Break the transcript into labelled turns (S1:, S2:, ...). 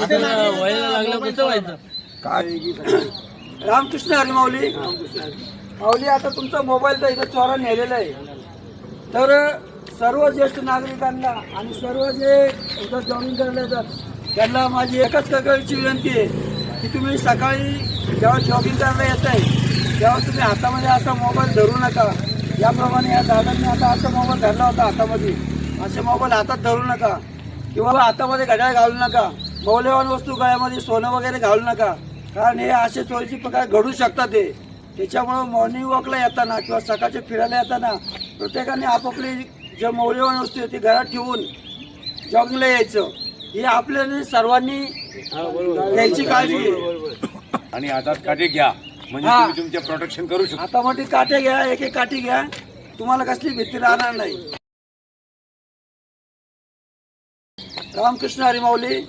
S1: व्हायला लागलं कसं व्हायचं?
S2: रामकृष्ण हरी माऊली. माऊली, आता तुमचा मोबाईल तर इथं चोरा नेलेला आहे. तर सर्व ज्येष्ठ नागरिकांना आणि सर्व जे इथं जॉगिंग करायला येतात त्यांना माझी एकच कळकळीची विनंती आहे की तुम्ही सकाळी जेव्हा जॉगिंग करायला येत आहे तेव्हा तुम्ही हातामध्ये असा मोबाईल धरू नका. याप्रमाणे या दादांनी आता असा मोबाईल धरला होता हातामध्ये, असे मोबाईल हातात धरू नका किंवा हातामध्ये घड्याळ घालू नका. मौल्यवान वस्तू गळ्यामध्ये सोनं वगैरे घालू नका, कारण हे असे चोरीचे प्रकार घडू शकतात. त्याच्यामुळं मॉर्निंग वॉकला येताना किंवा सकाळच्या फिरायला येताना प्रत्येकाने आपापली जे मौल्यवान वस्तू आहे ती घरात ठेवून जॉगिंगला यायचं. ही आपल्याला सर्वांनी घ्यायची काळजी आहे.
S3: आणि हातात काटे घ्या म्हणजे तुम्ही तुमचे प्रोटेक्शन करू शकता.
S2: हातामध्ये काटे घ्या, एक एक काठी घ्या, तुम्हाला कसली भीती राहणार नाही. रामकृष्ण हरी माऊली.